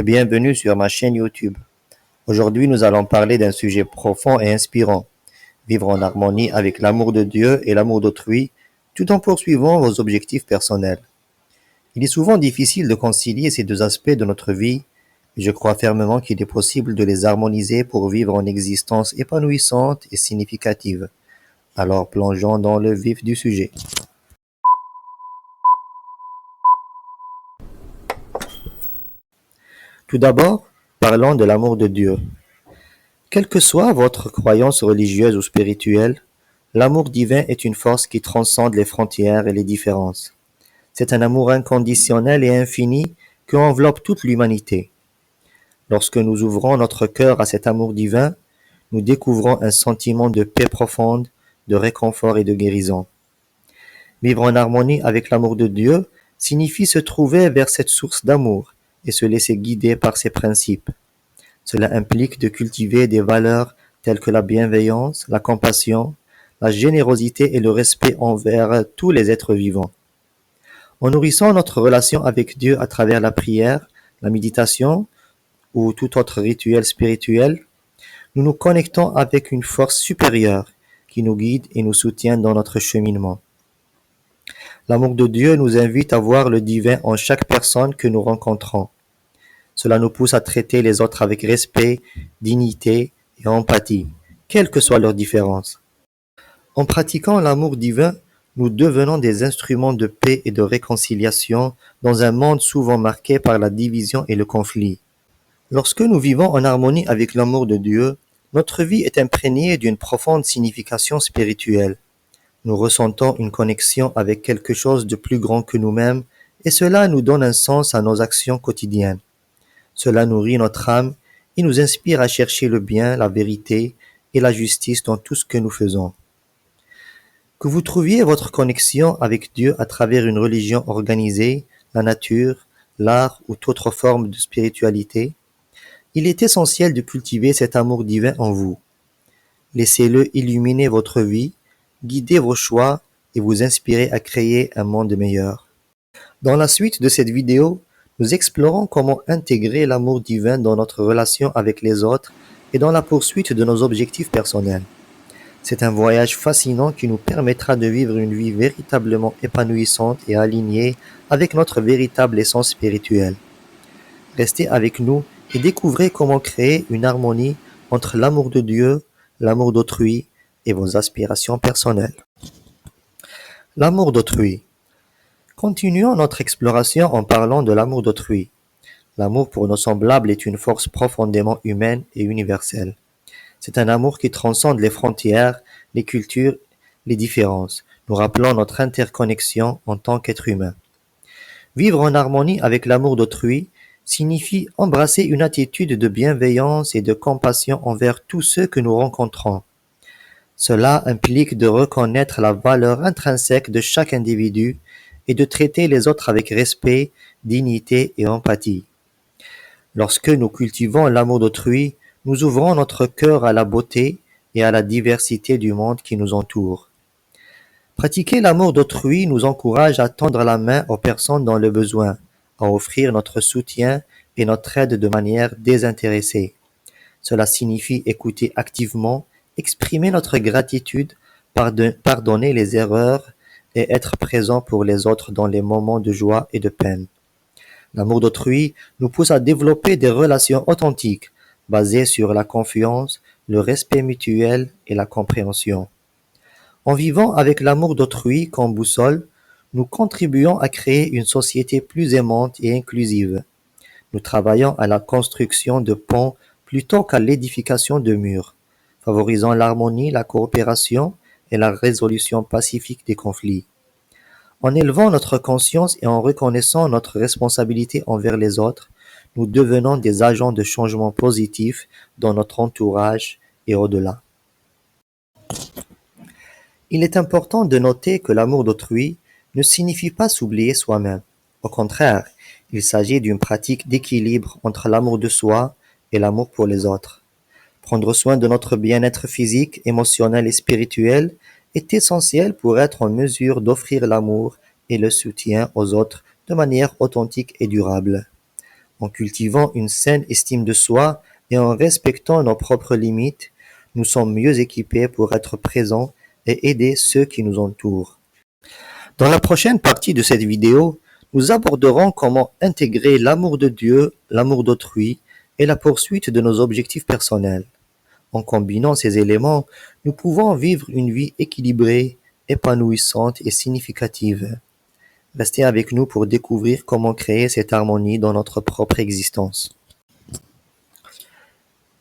Bienvenue sur ma chaîne YouTube. Aujourd'hui, nous allons parler d'un sujet profond et inspirant. Vivre en harmonie avec l'amour de Dieu et l'amour d'autrui, tout en poursuivant vos objectifs personnels. Il est souvent difficile de concilier ces deux aspects de notre vie, mais je crois fermement qu'il est possible de les harmoniser pour vivre une existence épanouissante et significative. Alors plongeons dans le vif du sujet. Tout d'abord, parlons de l'amour de Dieu. Quelle que soit votre croyance religieuse ou spirituelle, l'amour divin est une force qui transcende les frontières et les différences. C'est un amour inconditionnel et infini qui enveloppe toute l'humanité. Lorsque nous ouvrons notre cœur à cet amour divin, nous découvrons un sentiment de paix profonde, de réconfort et de guérison. Vivre en harmonie avec l'amour de Dieu signifie se trouver vers cette source d'amour et se laisser guider par ses principes. Cela implique de cultiver des valeurs telles que la bienveillance, la compassion, la générosité et le respect envers tous les êtres vivants. En nourrissant notre relation avec Dieu à travers la prière, la méditation ou tout autre rituel spirituel, nous nous connectons avec une force supérieure qui nous guide et nous soutient dans notre cheminement. L'amour de Dieu nous invite à voir le divin en chaque personne que nous rencontrons. Cela nous pousse à traiter les autres avec respect, dignité et empathie, quelles que soient leurs différences. En pratiquant l'amour divin, nous devenons des instruments de paix et de réconciliation dans un monde souvent marqué par la division et le conflit. Lorsque nous vivons en harmonie avec l'amour de Dieu, notre vie est imprégnée d'une profonde signification spirituelle. Nous ressentons une connexion avec quelque chose de plus grand que nous-mêmes et cela nous donne un sens à nos actions quotidiennes. Cela nourrit notre âme et nous inspire à chercher le bien, la vérité et la justice dans tout ce que nous faisons. Que vous trouviez votre connexion avec Dieu à travers une religion organisée, la nature, l'art ou toute autre forme de spiritualité, il est essentiel de cultiver cet amour divin en vous. Laissez-le illuminer votre vie, guider vos choix et vous inspirer à créer un monde meilleur. Dans la suite de cette vidéo, nous explorons comment intégrer l'amour divin dans notre relation avec les autres et dans la poursuite de nos objectifs personnels. C'est un voyage fascinant qui nous permettra de vivre une vie véritablement épanouissante et alignée avec notre véritable essence spirituelle. Restez avec nous et découvrez comment créer une harmonie entre l'amour de Dieu, l'amour d'autrui et vos aspirations personnelles. L'amour d'autrui. Continuons notre exploration en parlant de l'amour d'autrui. L'amour pour nos semblables est une force profondément humaine et universelle. C'est un amour qui transcende les frontières, les cultures, les différences, nous rappelant notre interconnexion en tant qu'être humain. Vivre en harmonie avec l'amour d'autrui signifie embrasser une attitude de bienveillance et de compassion envers tous ceux que nous rencontrons. Cela implique de reconnaître la valeur intrinsèque de chaque individu et de traiter les autres avec respect, dignité et empathie. Lorsque nous cultivons l'amour d'autrui, nous ouvrons notre cœur à la beauté et à la diversité du monde qui nous entoure. Pratiquer l'amour d'autrui nous encourage à tendre la main aux personnes dans le besoin, à offrir notre soutien et notre aide de manière désintéressée. Cela signifie écouter activement, exprimer notre gratitude, pardonner les erreurs et être présent pour les autres dans les moments de joie et de peine. L'amour d'autrui nous pousse à développer des relations authentiques, basées sur la confiance, le respect mutuel et la compréhension. En vivant avec l'amour d'autrui comme boussole, nous contribuons à créer une société plus aimante et inclusive. Nous travaillons à la construction de ponts plutôt qu'à l'édification de murs, favorisant l'harmonie, la coopération et la résolution pacifique des conflits. En élevant notre conscience et en reconnaissant notre responsabilité envers les autres, nous devenons des agents de changement positif dans notre entourage et au-delà. Il est important de noter que l'amour d'autrui ne signifie pas s'oublier soi-même. Au contraire, il s'agit d'une pratique d'équilibre entre l'amour de soi et l'amour pour les autres. Prendre soin de notre bien-être physique, émotionnel et spirituel est essentiel pour être en mesure d'offrir l'amour et le soutien aux autres de manière authentique et durable. En cultivant une saine estime de soi et en respectant nos propres limites, nous sommes mieux équipés pour être présents et aider ceux qui nous entourent. Dans la prochaine partie de cette vidéo, nous aborderons comment intégrer l'amour de Dieu, l'amour d'autrui et la poursuite de nos objectifs personnels. En combinant ces éléments, nous pouvons vivre une vie équilibrée, épanouissante et significative. Restez avec nous pour découvrir comment créer cette harmonie dans notre propre existence.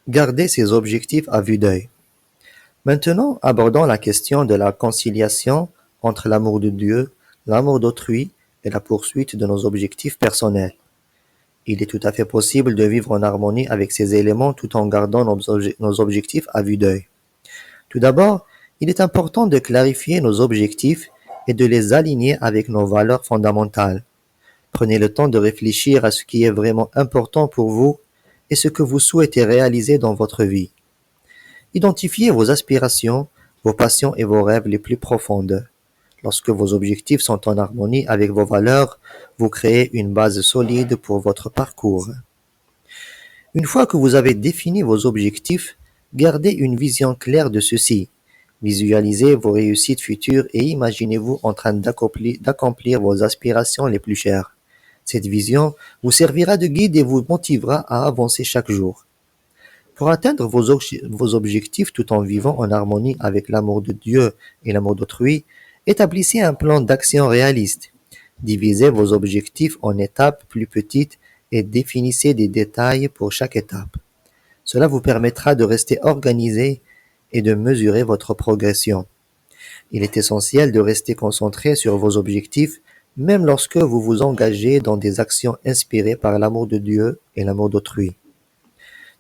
Garder ses objectifs à vue d'œil. Maintenant, abordons la question de la conciliation entre l'amour de Dieu, l'amour d'autrui et la poursuite de nos objectifs personnels. Il est tout à fait possible de vivre en harmonie avec ces éléments tout en gardant nos objectifs à vue d'œil. Tout d'abord, il est important de clarifier nos objectifs et de les aligner avec nos valeurs fondamentales. Prenez le temps de réfléchir à ce qui est vraiment important pour vous et ce que vous souhaitez réaliser dans votre vie. Identifiez vos aspirations, vos passions et vos rêves les plus profondes. Lorsque vos objectifs sont en harmonie avec vos valeurs, vous créez une base solide pour votre parcours. Une fois que vous avez défini vos objectifs, gardez une vision claire de ceux-ci. Visualisez vos réussites futures et imaginez-vous en train d'accomplir vos aspirations les plus chères. Cette vision vous servira de guide et vous motivera à avancer chaque jour. Pour atteindre vos objectifs tout en vivant en harmonie avec l'amour de Dieu et l'amour d'autrui, établissez un plan d'action réaliste. Divisez vos objectifs en étapes plus petites et définissez des détails pour chaque étape. Cela vous permettra de rester organisé et de mesurer votre progression. Il est essentiel de rester concentré sur vos objectifs, même lorsque vous vous engagez dans des actions inspirées par l'amour de Dieu et l'amour d'autrui.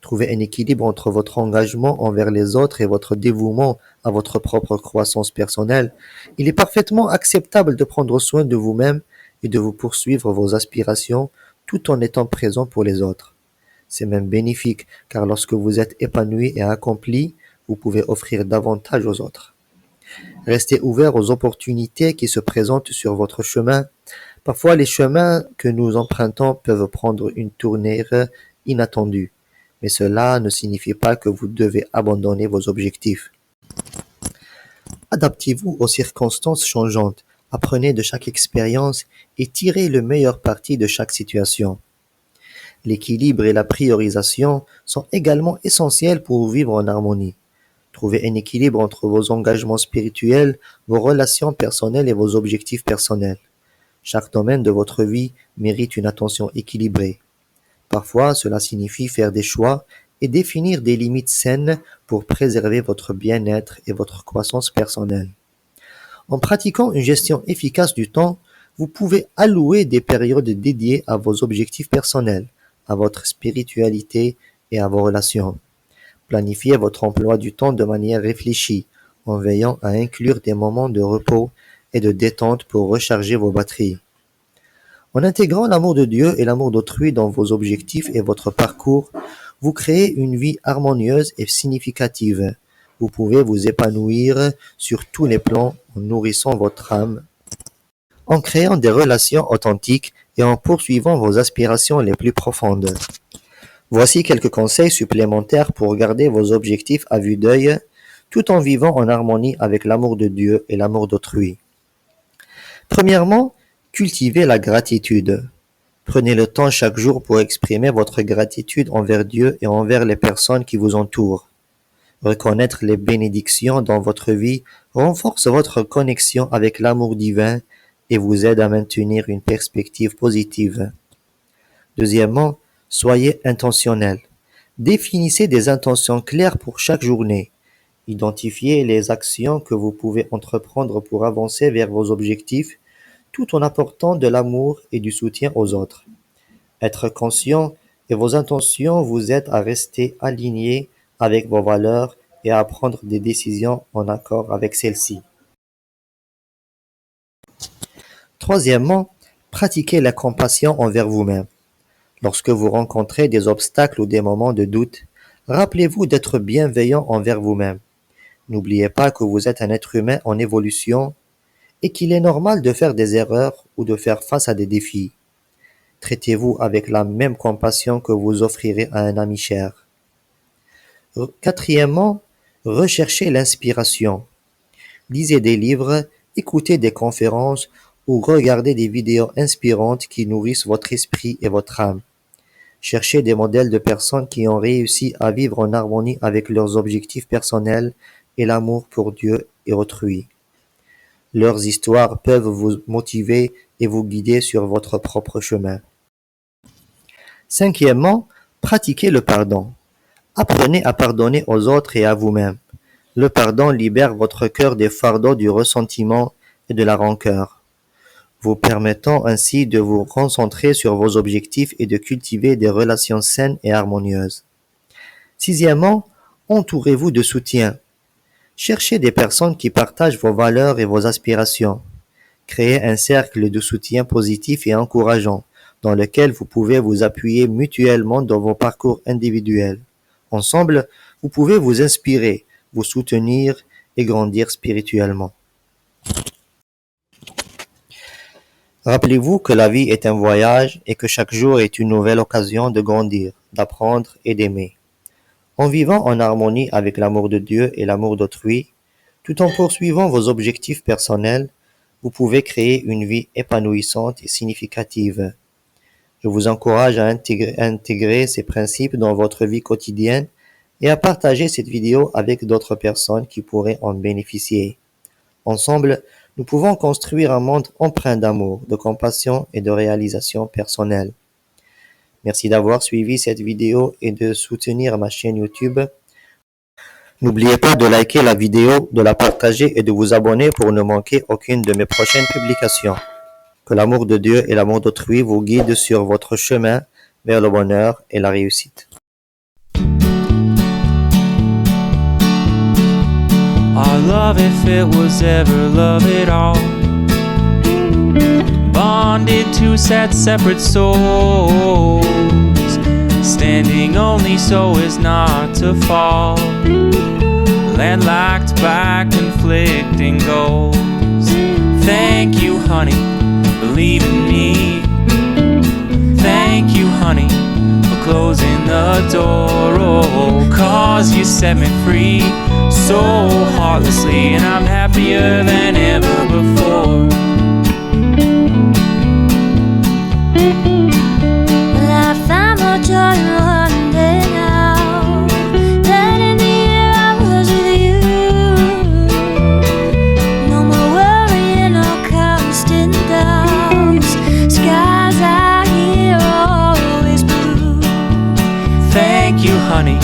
Trouvez un équilibre entre votre engagement envers les autres et votre dévouement à votre propre croissance personnelle. Il est parfaitement acceptable de prendre soin de vous-même et de vous poursuivre vos aspirations tout en étant présent pour les autres. C'est même bénéfique, car lorsque vous êtes épanoui et accompli, vous pouvez offrir davantage aux autres. Restez ouvert aux opportunités qui se présentent sur votre chemin. Parfois, les chemins que nous empruntons peuvent prendre une tournure inattendue, mais cela ne signifie pas que vous devez abandonner vos objectifs. Adaptez-vous aux circonstances changeantes, apprenez de chaque expérience et tirez le meilleur parti de chaque situation. L'équilibre et la priorisation sont également essentiels pour vivre en harmonie. Trouvez un équilibre entre vos engagements spirituels, vos relations personnelles et vos objectifs personnels. Chaque domaine de votre vie mérite une attention équilibrée. Parfois, cela signifie faire des choix et définir des limites saines pour préserver votre bien-être et votre croissance personnelle. En pratiquant une gestion efficace du temps, vous pouvez allouer des périodes dédiées à vos objectifs personnels, à votre spiritualité et à vos relations. Planifiez votre emploi du temps de manière réfléchie, en veillant à inclure des moments de repos et de détente pour recharger vos batteries. En intégrant l'amour de Dieu et l'amour d'autrui dans vos objectifs et votre parcours, vous créez une vie harmonieuse et significative. Vous pouvez vous épanouir sur tous les plans en nourrissant votre âme, en créant des relations authentiques et en poursuivant vos aspirations les plus profondes. Voici quelques conseils supplémentaires pour garder vos objectifs à vue d'œil tout en vivant en harmonie avec l'amour de Dieu et l'amour d'autrui. Premièrement, cultivez la gratitude. Prenez le temps chaque jour pour exprimer votre gratitude envers Dieu et envers les personnes qui vous entourent. Reconnaître les bénédictions dans votre vie renforce votre connexion avec l'amour divin et vous aide à maintenir une perspective positive. Deuxièmement, soyez intentionnel. Définissez des intentions claires pour chaque journée. Identifiez les actions que vous pouvez entreprendre pour avancer vers vos objectifs tout en apportant de l'amour et du soutien aux autres. Être conscient et vos intentions vous aident à rester aligné avec vos valeurs et à prendre des décisions en accord avec celles-ci. Troisièmement, pratiquez la compassion envers vous-même. Lorsque vous rencontrez des obstacles ou des moments de doute, rappelez-vous d'être bienveillant envers vous-même. N'oubliez pas que vous êtes un être humain en évolution et qu'il est normal de faire des erreurs ou de faire face à des défis. Traitez-vous avec la même compassion que vous offrirez à un ami cher. Quatrièmement, recherchez l'inspiration. Lisez des livres, écoutez des conférences ou regardez des vidéos inspirantes qui nourrissent votre esprit et votre âme. Cherchez des modèles de personnes qui ont réussi à vivre en harmonie avec leurs objectifs personnels et l'amour pour Dieu et autrui. Leurs histoires peuvent vous motiver et vous guider sur votre propre chemin. Cinquièmement, pratiquez le pardon. Apprenez à pardonner aux autres et à vous-même. Le pardon libère votre cœur des fardeaux du ressentiment et de la rancœur, vous permettant ainsi de vous concentrer sur vos objectifs et de cultiver des relations saines et harmonieuses. Sixièmement, entourez-vous de soutien. Cherchez des personnes qui partagent vos valeurs et vos aspirations. Créez un cercle de soutien positif et encourageant, dans lequel vous pouvez vous appuyer mutuellement dans vos parcours individuels. Ensemble, vous pouvez vous inspirer, vous soutenir et grandir spirituellement. Rappelez-vous que la vie est un voyage et que chaque jour est une nouvelle occasion de grandir, d'apprendre et d'aimer. En vivant en harmonie avec l'amour de Dieu et l'amour d'autrui, tout en poursuivant vos objectifs personnels, vous pouvez créer une vie épanouissante et significative. Je vous encourage à intégrer ces principes dans votre vie quotidienne et à partager cette vidéo avec d'autres personnes qui pourraient en bénéficier. Ensemble, nous pouvons construire un monde empreint d'amour, de compassion et de réalisation personnelle. Merci d'avoir suivi cette vidéo et de soutenir ma chaîne YouTube. N'oubliez pas de liker la vidéo, de la partager et de vous abonner pour ne manquer aucune de mes prochaines publications. Que l'amour de Dieu et l'amour d'autrui vous guident sur votre chemin vers le bonheur et la réussite. Our love, if it was ever love at all, bonded to sad separate souls, standing only so as not to fall, landlocked by conflicting goals. Thank you, honey, believe in me. Thank you, honey, for closing the door. Oh, 'cause you set me free so heartlessly, and I'm happier than ever before. Well, I found my joy one day now, that in the air I was with you. No more worrying or constant doubts, skies I hear always blue. Thank you, honey,